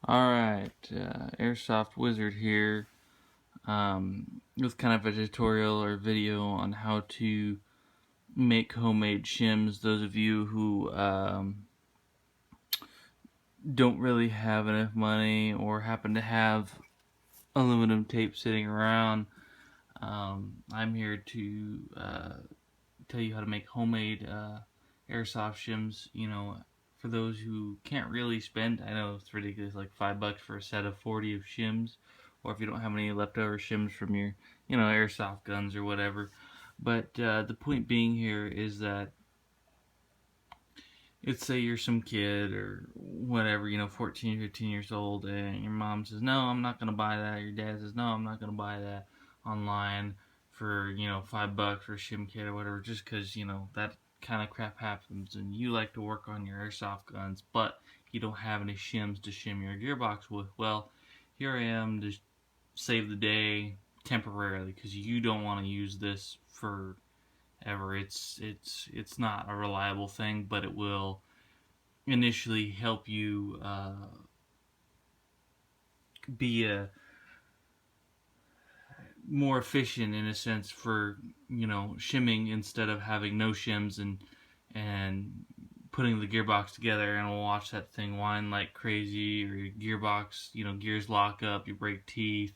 Alright, Airsoft Wizard here, with kind of a tutorial or video on how to make homemade shims. Those of you who don't really have enough money or happen to have aluminum tape sitting around, I'm here to tell you how to make homemade airsoft shims. For those who can't really spend, I know it's ridiculous, like $5 for a set of 40 of shims, or if you don't have any leftover shims from your, airsoft guns or whatever. But the point being here is that, let's say you're some kid or whatever, 14, 15 years old, and your mom says, no, I'm not going to buy that. Your dad says, no, I'm not going to buy that online for, $5 for a shim kit or whatever, just because, that kind of crap happens, and you like to work on your airsoft guns, but you don't have any shims to shim your gearbox with. Well, here I am to save the day temporarily, because you don't want to use this forever. It's not a reliable thing, but it will initially help you be more efficient in a sense for shimming, instead of having no shims and putting the gearbox together and we'll watch that thing whine like crazy, or your gearbox, gears lock up, you break teeth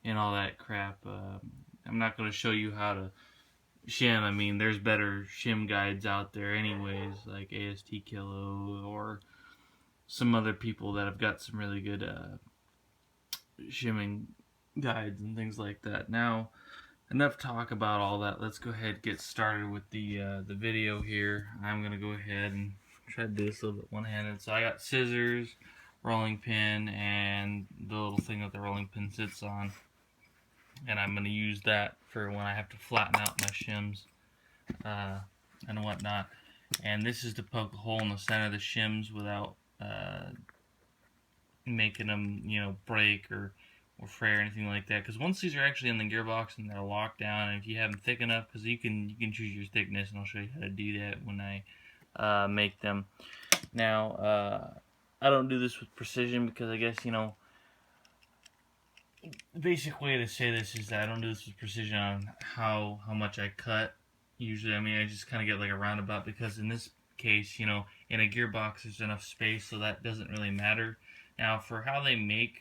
and all that crap. I'm not going to show you how to shim. I mean, there's better shim guides out there anyways, like AST Kilo or some other people that have got some really good shimming guides and things like that. Now, enough talk about all that. Let's go ahead and get started with the video here. I'm gonna go ahead and try to do this a little bit one-handed. So I got scissors, rolling pin, and the little thing that the rolling pin sits on, and I'm gonna use that for when I have to flatten out my shims and whatnot. And this is to poke a hole in the center of the shims without making them, break or fray or anything like that. Because once these are actually in the gearbox and they're locked down, and if you have them thick enough, because you can choose your thickness, and I'll show you how to do that when I make them. Now, I don't do this with precision because I guess, the basic way to say this is that I don't do this with precision on how much I cut. Usually, I just kind of get like a roundabout, because in this case, in a gearbox there's enough space, so that doesn't really matter. Now, for how they make,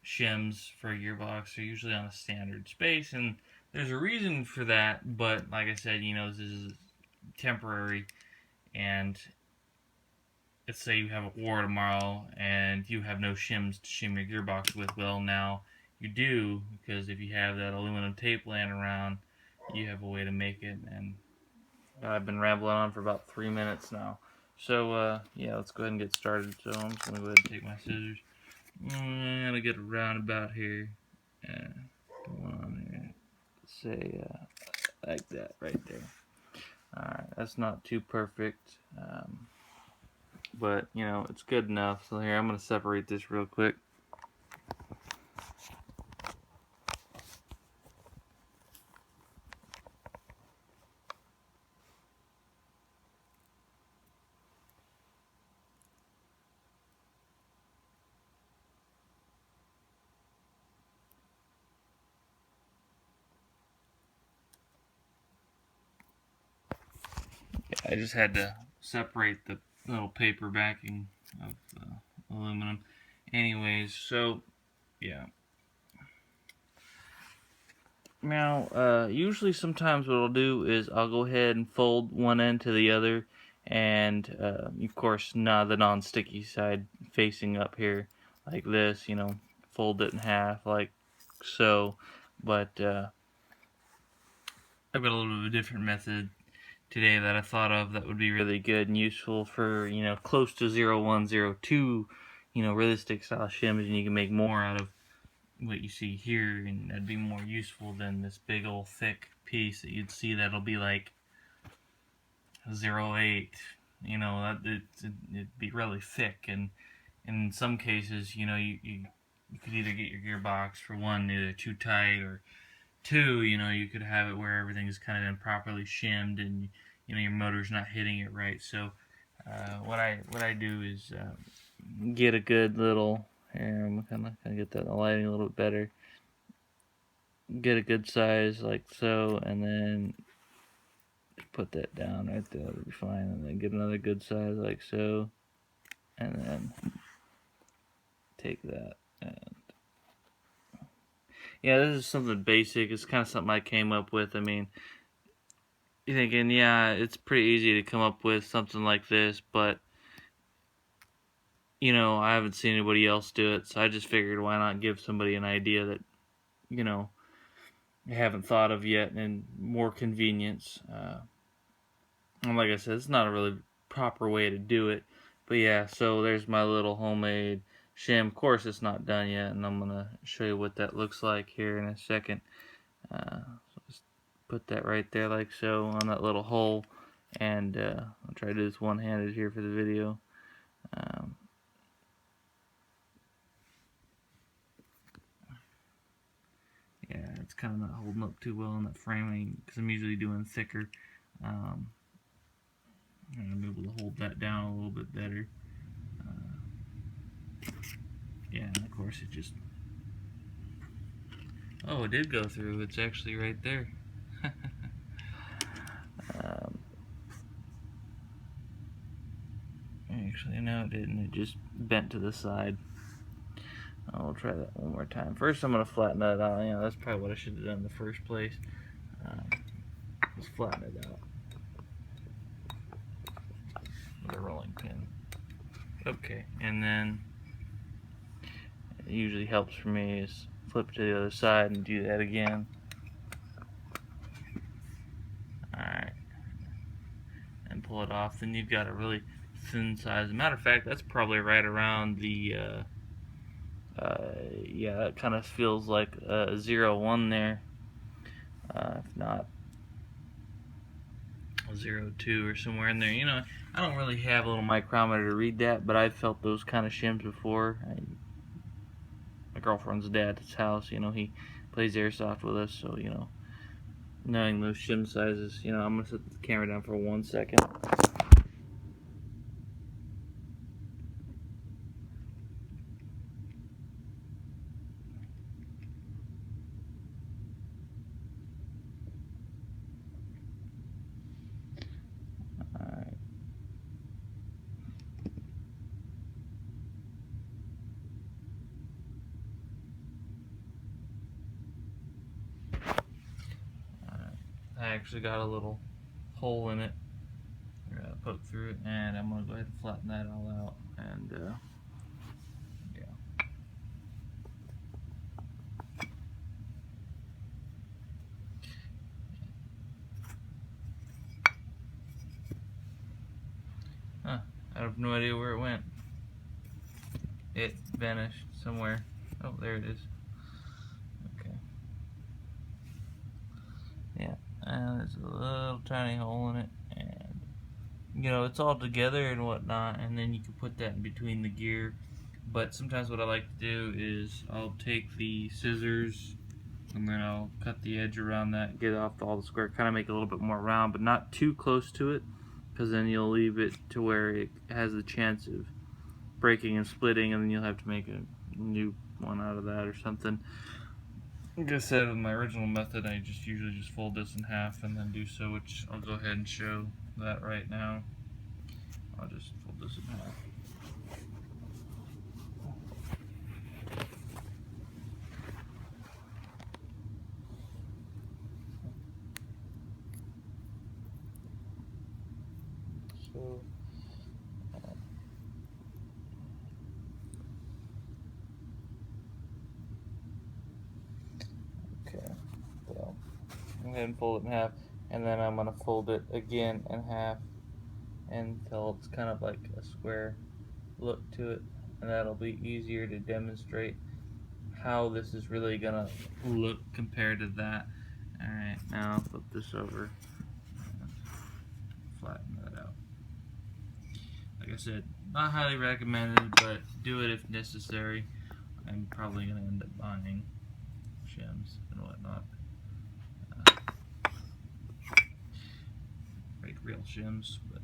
shims for a gearbox, are usually on a standard space, and there's a reason for that, but like I said, this is temporary. And let's say you have a war tomorrow and you have no shims to shim your gearbox with. Well, now you do, because if you have that aluminum tape laying around, you have a way to make it. And I've been rambling on for about 3 minutes now. So, yeah, let's go ahead and get started. So I'm just going to go ahead and take my scissors. I'm going to get a roundabout here. Come on here. Say, like that right there. Alright, that's not too perfect. But, it's good enough. So here, I'm going to separate this real quick. I just had to separate the little paper backing of aluminum. Anyways, so yeah. Now, usually sometimes what I'll do is I'll go ahead and fold one end to the other, and of course, the non-sticky side facing up here like this, fold it in half like so. But I've got a little bit of a different method today that I thought of that would be really good and useful for, close to 0102, realistic style shims, and you can make more out of what you see here, and that'd be more useful than this big old thick piece that you'd see that'll be like 08. It'd be really thick, and in some cases, you could either get your gearbox, for one, either too tight, or two, you could have it where everything's kind of improperly shimmed, and your motor's not hitting it right. So what I do is get a good little, here I'm gonna get that lighting a little bit better, get a good size like so, and then put that down right there, that'll be fine, and then get another good size like so, and then take that, and yeah, this is something basic. It's kind of something I came up with. I mean, you're thinking, yeah, it's pretty easy to come up with something like this, but you know, I haven't seen anybody else do it, so I just figured why not give somebody an idea that, you know, I haven't thought of yet, and more convenience. And like I said, it's not a really proper way to do it, but yeah, so there's my little homemade shim. Of course, it's not done yet, and I'm gonna show you what that looks like here in a second. So just put that right there like so on that little hole, and I'll try to do this one-handed here for the video. Yeah, it's kind of not holding up too well in that framing because I'm usually doing thicker. I'm able to hold that down a little bit better. Yeah, and of course it just... Oh, it did go through. It's actually right there. Actually, no, it didn't. It just bent to the side. I'll try that one more time. First, I'm going to flatten that out. You know, that's probably what I should have done in the first place. Just flatten it out with a rolling pin. Okay, and then it usually helps for me is flip to the other side and do that again. Alright, and pull it off. Then you've got a really thin size. As a matter of fact, that's probably right around the yeah, that kind of feels like a 0-1 there, if not 0-2 or somewhere in there. You know, I don't really have a little micrometer to read that, but I've felt those kind of shims before. My girlfriend's dad's house, you know, he plays Airsoft with us, so, you know, knowing those shim sizes, you know, I'm going to set the camera down for 1 second. Alright. I actually got a little hole in it. We're gonna poke through it, and I'm gonna go ahead and flatten that all out, and yeah. Huh, I have no idea where it went. It vanished somewhere. Oh, there it is. Okay. Yeah, and there's a little tiny hole in it, and you know, it's all together and whatnot, and then you can put that in between the gear. But sometimes what I like to do is I'll take the scissors and then I'll cut the edge around that, get off all the square, kind of make it a little bit more round, but not too close to it, because then you'll leave it to where it has the chance of breaking and splitting, and then you'll have to make a new one out of that or something. Like I said, with my original method, I just usually just fold this in half and then do so, which I'll go ahead and show that right now. I'll just fold this in half. So, okay, so I'm going to fold it in half, and then I'm going to fold it again in half until it's kind of like a square look to it, and that'll be easier to demonstrate how this is really going to look compared to that. Alright, now I'll flip this over and flatten that out. Like I said, not highly recommended, but do it if necessary. I'm probably going to end up buying shims and whatnot. Like real shims, but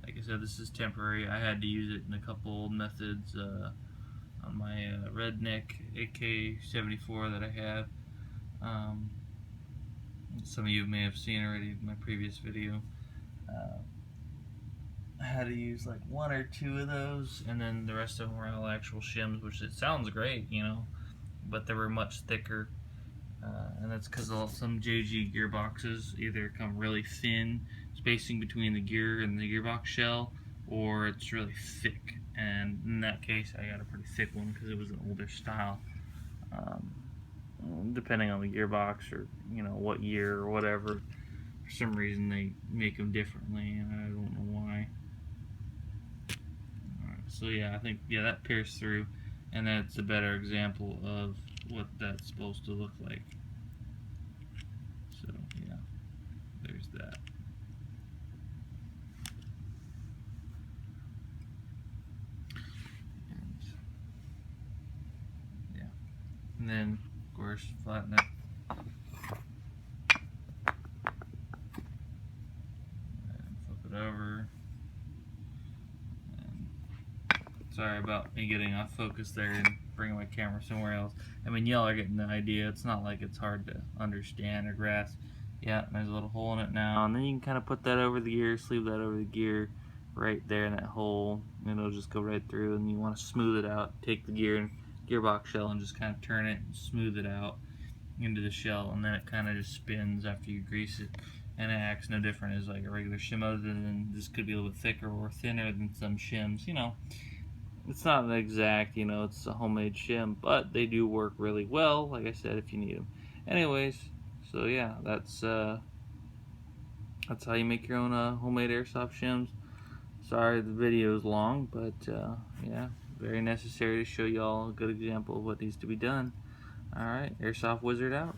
like I said, this is temporary. I had to use it in a couple methods on my redneck AK-74 that I had. Some of you may have seen already in my previous video. I had to use like 1 or 2 of those, and then the rest of them were all actual shims, which it sounds great, you know, but they were much thicker. And that's because some JG gearboxes either come really thin, spacing between the gear and the gearbox shell, or it's really thick. And in that case, I got a pretty thick one because it was an older style. Depending on the gearbox or what year or whatever, for some reason they make them differently, and I don't know why. Alright, so yeah, I think that pierced through, and that's a better example of what that's supposed to look like. So yeah, there's that. And then of course flatten it. And flip it over. And sorry about me getting off focus there and bringing my camera somewhere else. I mean, y'all are getting the idea. It's not like it's hard to understand or grasp. Yeah, there's a little hole in it now, and then you can kind of put that over the gear, sleeve that over the gear right there in that hole, and it'll just go right through. And you want to smooth it out, take the gearbox shell and just kind of turn it and smooth it out into the shell, and then it kind of just spins after you grease it, and it acts no different as like a regular shim, other than this could be a little bit thicker or thinner than some shims. It's not an exact, it's a homemade shim, but they do work really well, like I said, if you need them. Anyways, so yeah, that's how you make your own homemade airsoft shims. Sorry the video is long, but yeah, very necessary to show y'all a good example of what needs to be done. Alright, Airsoft Wizard out.